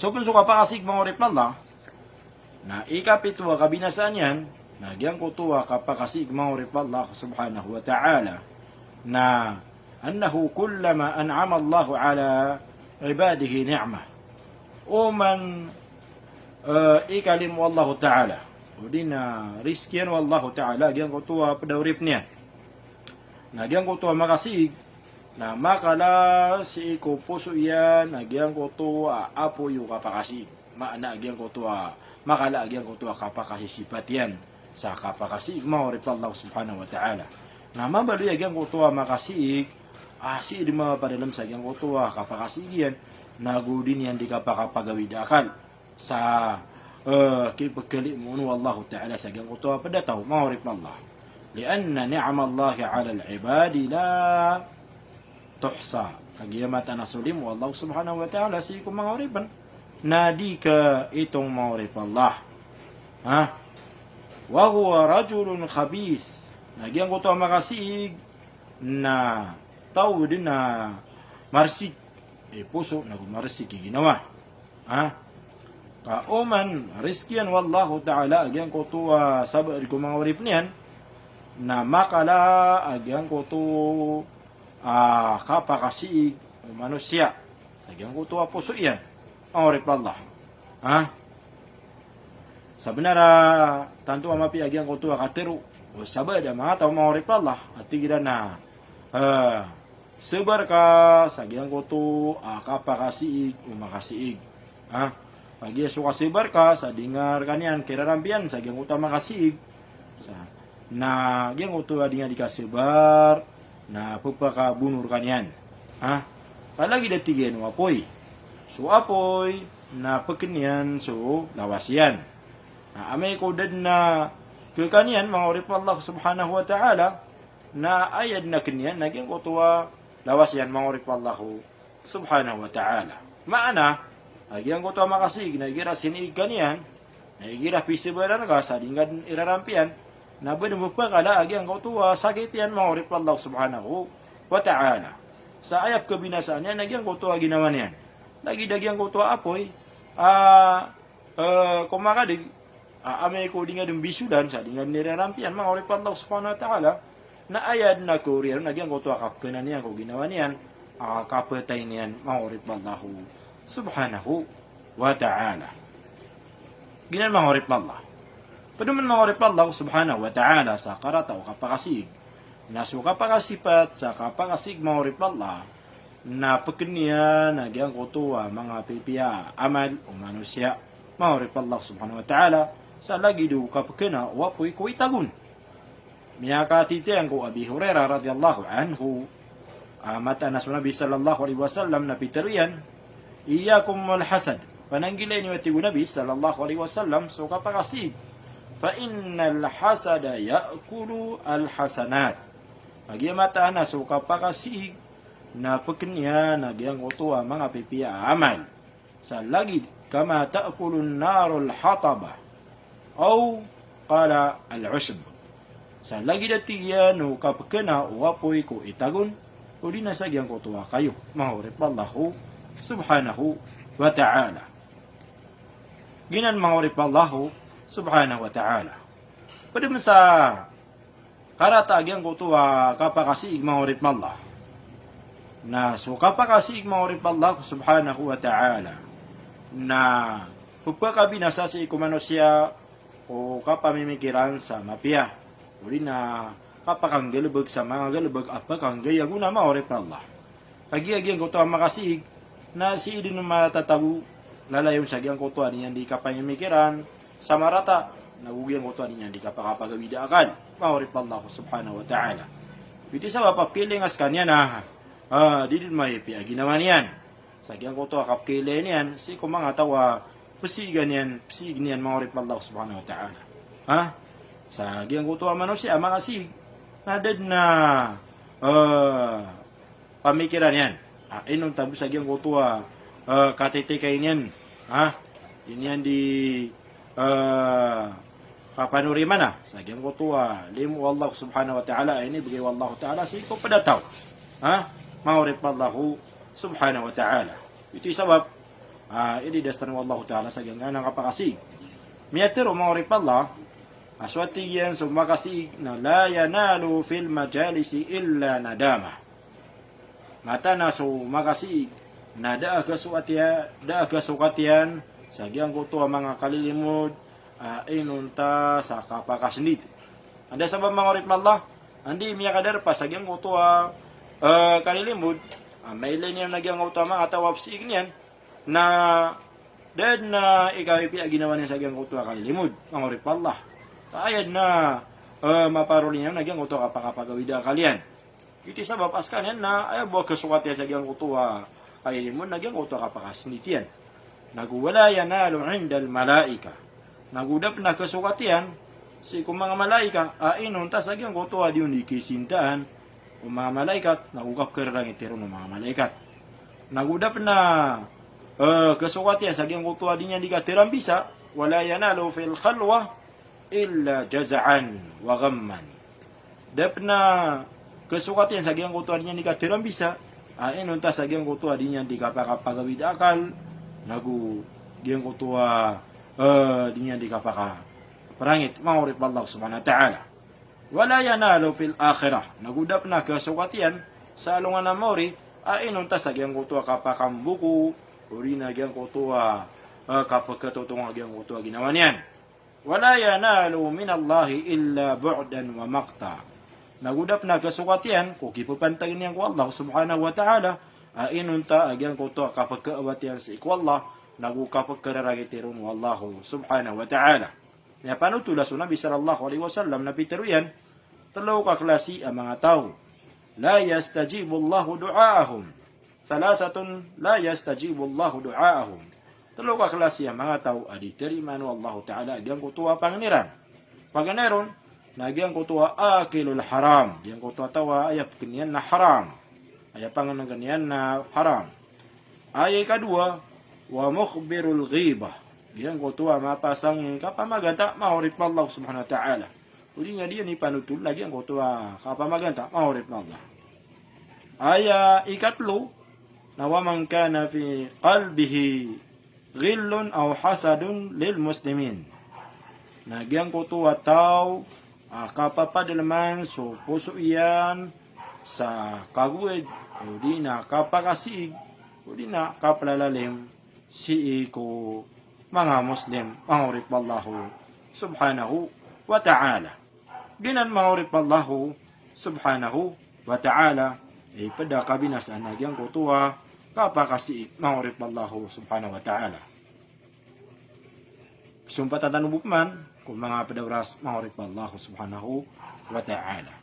So kung suka pakasig mga Allah, na ikapitwa kabinasaan yan, nagyang kutuwa kapakasig mga Allah subhanahu wa ta'ala, na annahu kullama an'ama Allahu ala ibadihi ni'mah, o man ikalim wallahu ta'ala, o di na riskian wallahu ta'ala, nagyang kutuwa padawrip niya, nagyang kutuwa makasig, na makala si iko puso yan, nagyang kutuwa apo yung kapakasig, nagyang kutuwa makala agyang kutuwa kapakasisipat yan sa kapakasig mga Allah subhanahu wa ta'ala, na mabaluy agyang kutuwa makasig si di mga padalam sa agyang kutuwa kapakasig yan, nagudin yan di kapakapagawid akal sa kipagkali mo Allah ta'ala sa agyang kutuwa padataw mga Allah, lianna ni'ama Allah ala al-ibadi la tuhsa, kagiyamatan na sulim Allah subhanahu wa ta'ala si kong mga oriban na di ka itong maurip Allah. Wa huwa rajulun khabith, nagyang ko ito makasig na tao din na marsik, puso na marsik ginawa. Kauman riskian wallahu ta'ala, agyang ko ito sabar ko mga urip niyan, na makala agyang ko ito kapakasig o manusia, agyang ko ito puso yan ang Allah. Sebenarnya tantu amapi agyang ko tuwa katero o sabada mga tao mga Allah at tigira na sebar ka sa agyang ko to kapakasiig o makasiig. Pagi suka sebar ka sa dingar kanyan kirarampian sa agyang ko to makasiig na agyang ko to adinga dikasebar na pupakabunur kanyan. Palagi datigyan mo apoy. So apoy na pagkanyan so lawasyan. Amay ko din na kakanyan mga urip Allah subhanahu wa ta'ala na ayad na kanyan naging kutuwa lawasyan mga urip Allah subhanahu wa ta'ala. Maana, agyang kutuwa makasig na igira sinig kanyan, na igira pisibaran ka sa dinggan irarampian, na binumupakala agyang kutuwa sakit yan mga urip Allah subhanahu wa ta'ala. Sa ayap kabinasaan yan, agyang kutuwa ginawa niyan. Lagi-dagyang ko ito apoy, kumakadig, amay ko di nga din bisudan, sa di nga nirarampian, mga urip Allah subhanahu wa ta'ala, na ayad na kurir, nagyang ko ito kapkanan niyan, kung ginawa niyan, kapatay niyan, mga urip Allah subhanahu wa ta'ala. Ginan mga urip Allah. Paduman mga urip Allah subhanahu wa ta'ala sa karata o kapakasig, na so kapakasipat sa kapakasig mga urip Allah, na pagkanya nagyang kutuwa mga pipiya amal o manusia maurip Allah subhanahu wa ta'ala sa lagi do kapagkana wapoy ko itagun. Miyaka titiyan ko Abi Hurairah radiyallahu anhu mata nas Nabi sallallahu alaihi wasallam na pitarian iyakum wal hasad, pananggilay ni watigo Nabi sallallahu alaihi wasallam so kapakasig fa innal hasada ya'kulu al hasanat, magyamata na so kapakasig na pagkanya nagyang kutuwa mga pipiya amal sa lagid kama ta'kulun narul hataba o qala al-ushb, sa lagid at tiyan o kapagkana wapoy ko itagon o di nasagyang kutuwa kayo mga urip Allah subhanahu wa ta'ala. Ginan mga urip Allah subhanahu wa ta'ala. Pwede mo sa karata agyang kutuwa kapakasig mga urip Allah, na so kapakasig maurip Allah subhanahu wa ta'ala, na pagpakabinasa si kumanosya o kapamimikiran sa mapia, uli na kapakang galubag sa mga galubag at pakang gayaguna maurip Allah. Pag-iagyan ko ito ang makasig na si idin matatabu lalayon sa agyang ko ito niyan di kapamimikiran sa marata, nagugyan ko ito niyan di kapakapagawida akal maurip Allah subhanahu wa ta'ala. Biti sa wapapiling as kanya na di din may ginawa niyan. Sa agyang ko ito, kapkile niyan, si kung mga tawa, pasig niyan, mga urip Allah subhanahu wa ta'ala. Sa agyang ko ito, manusia, mga sig, nadad na pamikiran yan. Inong tabi sa agyang ko ito, katitikay niyan. Yan di kapanuriman sa agyang ko ito, limu Allah subhanahu wa ta'ala, ini bigay Allah ta'ala, si ko padataw. Maurip Allah subhanahu wa ta'ala. Ito'y sabab Ini dastan wallahu ta'ala sa gangan ang kapakasig. Miyatiro mga orip Allah, aswatiyan sumakasig na la yanalu fil majalisi illa nadama. Mata na sumakasig na daa kasukatian sa giyang kuto mga kalilimod inunta sa kapakasnit. Anda sabab mga orip Allah, andi miya kadar pa sa giyang kuto kalilimod, may niya nagyang kuto mga tawap sig niyan, na dahil na ikaw ipi ginawa niya sa giyang kuto kalilimod, mga orip Allah. Kaayad na maparuli niya nagyang kuto kapakapagawida kalian. Iti sabab askan yan na ay buwag kasukat niya sa giyang kuto kalilimod, nagyang kuto kapakasnit yan. Naguwala yan na lu'indal malaika. Nagudap na kasukat yan, si kung mga malaika, inunta sa giyang kuto di yun ikisintaan, kung mga malaikat, nagugap ka rin itiro ng mga malaikat. Nagudap na kasukat yan sa giyang kuto di niya di katirang bisa, wala yanalo fil khalwa, illa jaza'an wa ghamman. Dap na kasukat yan sa giyang kuto di niya di katirang bisa, inunta sa giyang kuto di niya di kapakapagawid akal, giyang kuto di niya di kapakaparangit, mga urip Allah subhanahu wa ta'ala. Wala yanalo fil akhirah. Nagudap na kasukat yan sa alungan na mori, inunta sa giyang kuto kapakambuku, uri na giyang kuto kapagkatutong giyang kuto ginawa niyan. Wala yanalu minallahi illa bu'dan wa maqta. Nagudap na kasukat yan, kung kipupantagin niyan ko Allah subhanahu wa ta'ala, inunta giyang kuto kapagkaawat yan sa ikwallah, nagukapagkararagitirun wallahu subhanahu wa ta'ala. Kaya panutula sa Nabi sallallahu alaihi wasallam na pitero yan, talaw kaklasi ang mga tao. La yastajibu Allahu du'aahum. Thalathatun la yastajibu Allahu du'aahum. Talaw kaklasi ang mga tao, aditiriman Allah ta'ala, agyan kutuwa pangniran. Paganeron, na agyan kutuwa akilul haram. Agyan kutuwa tawa, ayap kanyan na haram. Ayap pangan ganyan na haram. Ayay kadua, wa mukhbirul ghibah. Diyan ko tuwa mapasang kapamaganta mahurip Allah subhanahu wa ta'ala. Uli nga diyan ipanutul lagi ang ko tuwa kapamaganta mahurip Allah. Aya ikatlo na waman kana fi qalbihi ghillun aw hasadun lil muslimin. Nagyan ko tuwa tao kapapadalaman so puso iyan sa kaguid uli na kapakasig uli na kaplalalim si iko mga Muslim, mahurip Allahu subhanahu wa ta'ala. Ginan mahurip Allahu subhanahu wa ta'ala, pada kabinasaan na giyang kutuwa, kapakasi mahurip Allahu subhanahu wa ta'ala. Sumpatan tanubukman, kung mga padawras mahurip Allahu subhanahu wa ta'ala.